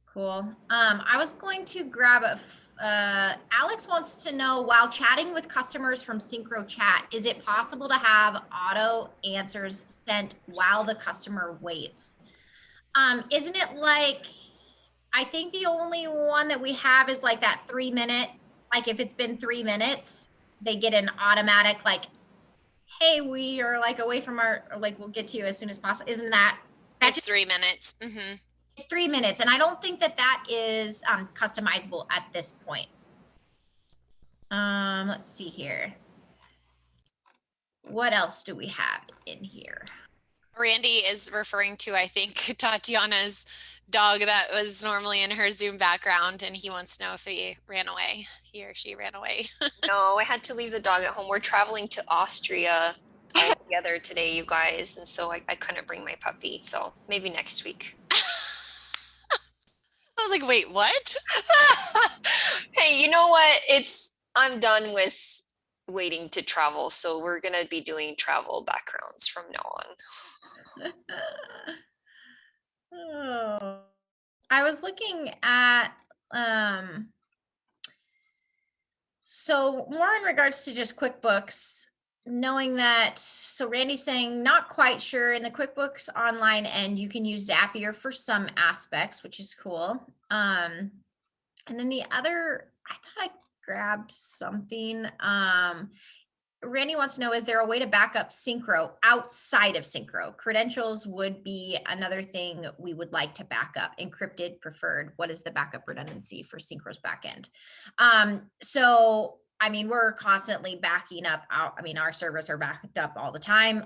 S1: Cool. I was going to grab Alex wants to know, while chatting with customers from Syncro Chat, is it possible to have auto answers sent while the customer waits? Isn't it like, I think the only one that we have is like that 3-minute, like if it's been 3 minutes, they get an automatic like, hey, we are like away from our, or like we'll get to you as soon as possible. Isn't that?
S3: It's 3 minutes. Mm-hmm.
S1: It's 3 minutes, and I don't think that that is customizable at this point. Let's see here. What else do we have in here?
S3: Randy is referring to, I think, Tatiana's dog that was normally in her Zoom background, and he wants to know if he ran away. He or she ran away.
S2: No, I had to leave the dog at home. We're traveling to Austria all together today, you guys, and so I couldn't bring my puppy. So maybe next week.
S3: I was like, wait, what?
S2: Hey, you know what? I'm done with waiting to travel, so we're gonna be doing travel backgrounds from now on.
S1: Oh, I was looking at so more in regards to just QuickBooks, knowing that, so Randy's saying not quite sure in the QuickBooks Online end, you can use Zapier for some aspects, which is cool. And then the other, I thought I grabbed something. Randy wants to know, is there a way to back up Syncro outside of Syncro? Credentials would be another thing we would like to back up. Encrypted, preferred. What is the backup redundancy for Syncro's backend? So, I mean, we're constantly backing up. Our servers are backed up all the time.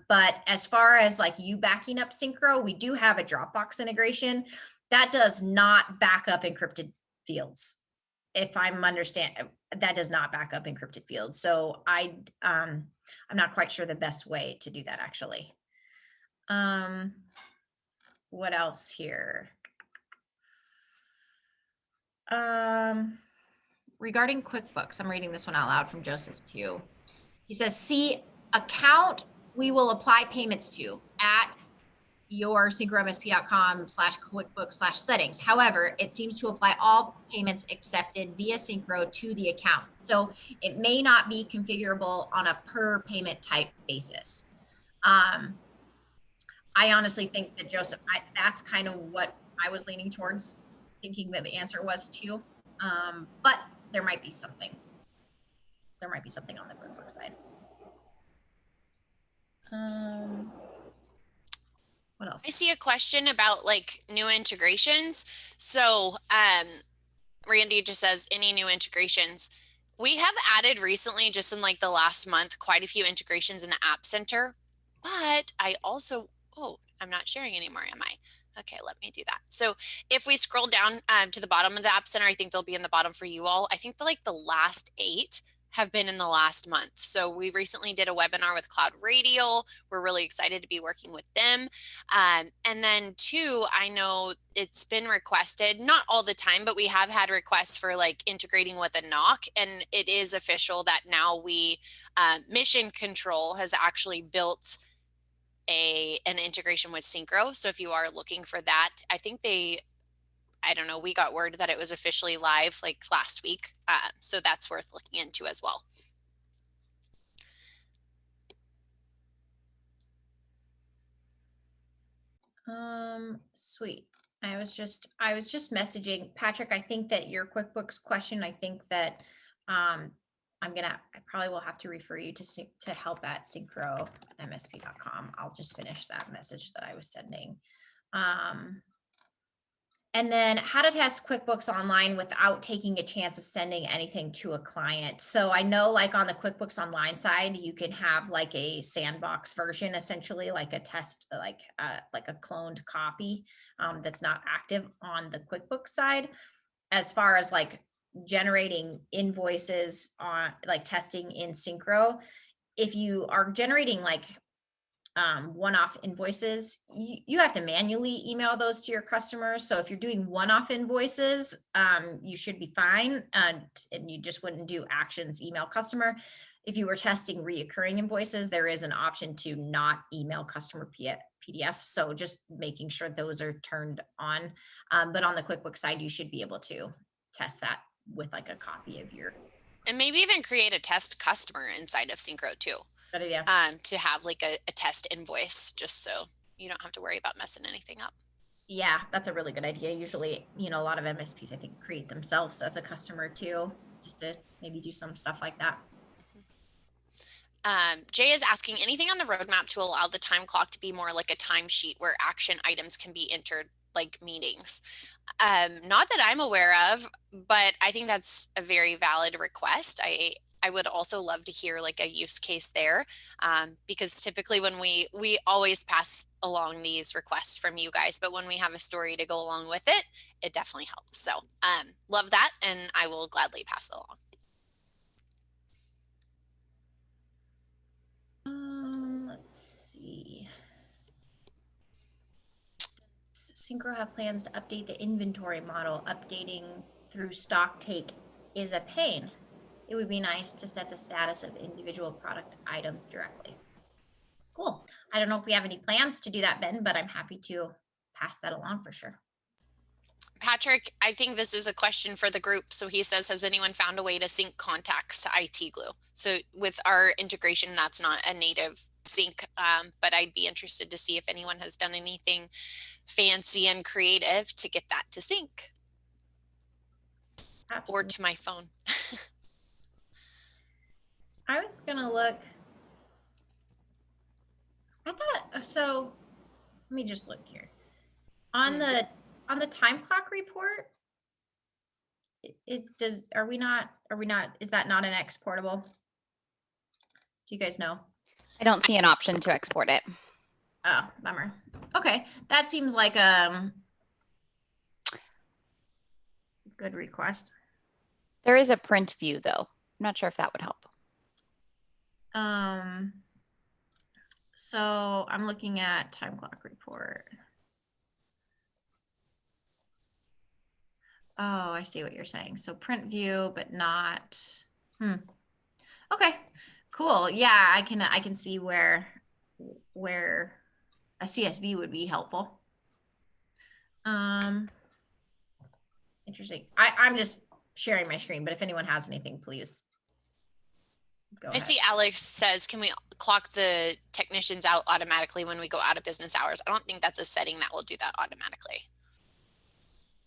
S1: But as far as like you backing up Syncro, we do have a Dropbox integration that does not back up encrypted fields. If I'm that does not back up encrypted fields. So I'm not quite sure the best way to do that actually. What else here? Regarding QuickBooks, I'm reading this one out loud from Joseph too. He says, see account we will apply payments to at your syncromsp.com/quickbooks/settings. However, it seems to apply all payments accepted via Syncro to the account. So it may not be configurable on a per payment type basis. I honestly think that Joseph, that's kind of what I was leaning towards, thinking that the answer was too. But there might be something. There might be something on the QuickBooks side. What else?
S3: I see a question about like new integrations. So Randy just says, any new integrations? We have added recently, just in like the last month, quite a few integrations in the App Center. But I also, I'm not sharing anymore, am I? Okay, let me do that. So if we scroll down to the bottom of the App Center, I think they'll be in the bottom for you all. I think like the last 8 have been in the last month. So we recently did a webinar with Cloud Radio. We're really excited to be working with them. And then 2, I know it's been requested, not all the time, but we have had requests for like integrating with a knock. And it is official that now Mission Control has actually built an integration with Syncro. So if you are looking for that, I think I don't know, we got word that it was officially live like last week. So that's worth looking into as well.
S1: Sweet. I was just messaging Patrick. I think that your QuickBooks question, I think that I probably will have to refer you to help@syncromsp.com. I'll just finish that message that I was sending. And then how to test QuickBooks Online without taking a chance of sending anything to a client. So I know like on the QuickBooks Online side, you can have like a sandbox version, essentially like a test, like a cloned copy that's not active on the QuickBooks side. As far as like generating invoices on like testing in Syncro, if you are generating like one-off invoices, you have to manually email those to your customers. So if you're doing one-off invoices, you should be fine, and you just wouldn't do actions email customer. If you were testing reoccurring invoices, there is an option to not email customer PDF. So just making sure those are turned on. But on the QuickBooks side, you should be able to test that with like a copy of your.
S3: And maybe even create a test customer inside of Syncro too.
S1: Good idea.
S3: To have like a test invoice, just so you don't have to worry about messing anything up.
S1: Yeah, that's a really good idea. Usually, a lot of MSPs, I think, create themselves as a customer too, just to maybe do some stuff like that.
S3: Jay is asking, anything on the roadmap to allow the time clock to be more like a timesheet where action items can be entered like meetings. Not that I'm aware of, but I think that's a very valid request. I would also love to hear like a use case there, because typically when we always pass along these requests from you guys, but when we have a story to go along with it, it definitely helps. So love that, and I will gladly pass it along.
S1: Let's see. Syncro have plans to update the inventory model. Updating through stock take is a pain. It would be nice to set the status of individual product items directly. Cool. I don't know if we have any plans to do that, Ben, but I'm happy to pass that along for sure.
S3: Patrick, I think this is a question for the group. So he says, has anyone found a way to sync contacts to itglue? So with our integration, that's not a native sync, but I'd be interested to see if anyone has done anything fancy and creative to get that to sync.
S1: Absolutely.
S3: Or to my phone.
S1: I was gonna look. I thought so. Let me just look here on the time clock report. Is that not an exportable? Do you guys know?
S4: I don't see an option to export it.
S1: Oh, bummer. Okay, that seems like good request.
S4: There is a print view though. I'm not sure if that would help.
S1: So I'm looking at time clock report. Oh, I see what you're saying. So print view, but not. Okay, cool. Yeah, I can see where a CSV would be helpful. Interesting. I'm just sharing my screen, but if anyone has anything, please go ahead.
S3: I see Alex says, can we clock the technicians out automatically when we go out of business hours? I don't think that's a setting that will do that automatically.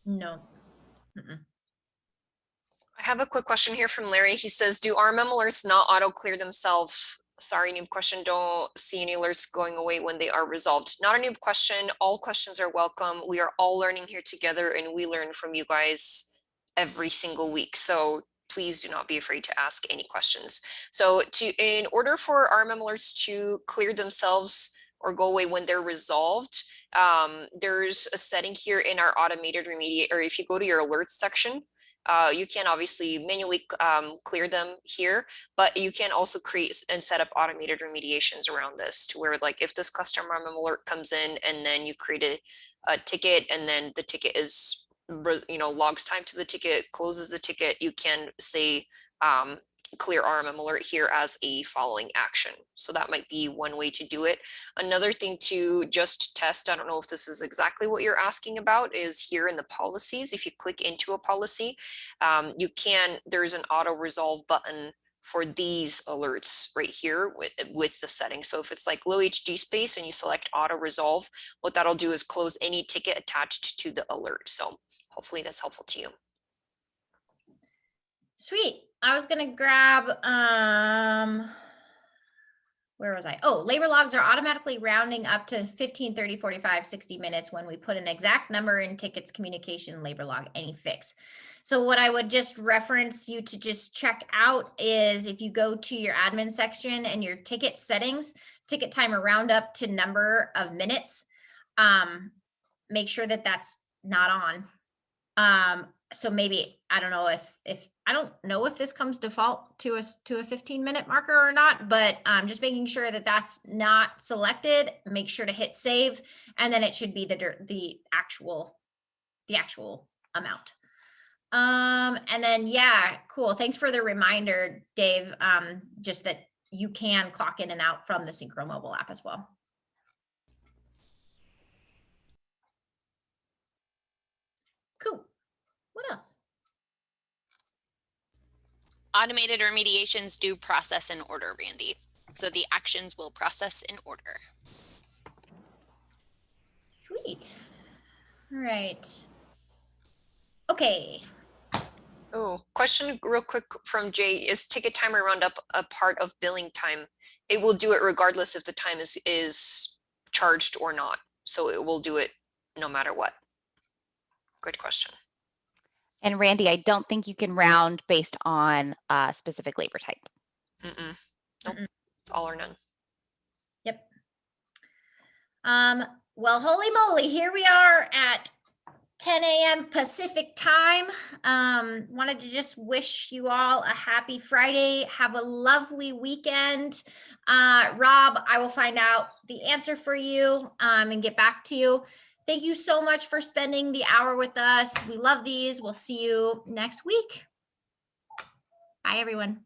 S1: No.
S2: I have a quick question here from Larry. He says, do RMM alerts not auto clear themselves? Sorry, noob question. Don't see any alerts going away when they are resolved. Not a noob question. All questions are welcome. We are all learning here together, and we learn from you guys every single week. So please do not be afraid to ask any questions. So in order for RMM alerts to clear themselves or go away when they're resolved, there's a setting here in our automated remediate, or if you go to your alerts section, you can obviously manually clear them here, but you can also create and set up automated remediations around this to where, like, if this custom RMM alert comes in and then you create a ticket and then the ticket is, logs time to the ticket, closes the ticket, you can say clear RMM alert here as a following action. So that might be one way to do it. Another thing to just test, I don't know if this is exactly what you're asking about, is here in the policies. If you click into a policy, there's an auto resolve button for these alerts right here with the settings. So if it's like low HD space and you select auto resolve, what that'll do is close any ticket attached to the alert. So hopefully that's helpful to you.
S1: Sweet. I was gonna grab where was I? Oh, labor logs are automatically rounding up to 15, 30, 45, 60 minutes when we put an exact number in tickets, communication, labor log, any fix. So what I would just reference you to just check out is if you go to your admin section and your ticket settings, ticket timer round up to number of minutes, make sure that that's not on. So maybe, I don't know if this comes default to a 15-minute marker or not, but just making sure that that's not selected. Make sure to hit save, and then it should be the actual amount. And then, yeah, cool. Thanks for the reminder, Dave. Just that you can clock in and out from the Syncro mobile app as well. Cool. What else?
S3: Automated remediations do process in order, Randy. So the actions will process in order.
S1: Sweet. All right. Okay.
S2: Oh, question real quick from Jay. Is ticket timer roundup a part of billing time? It will do it regardless if the time is charged or not. So it will do it no matter what. Good question.
S4: And Randy, I don't think you can round based on specific labor type.
S2: Nope.
S1: Mm-mm.
S2: It's all or none.
S1: Yep. Well, holy moly, here we are at 10 a.m. Pacific time. Wanted to just wish you all a happy Friday. Have a lovely weekend. Rob, I will find out the answer for you and get back to you. Thank you so much for spending the hour with us. We love these. We'll see you next week. Bye, everyone.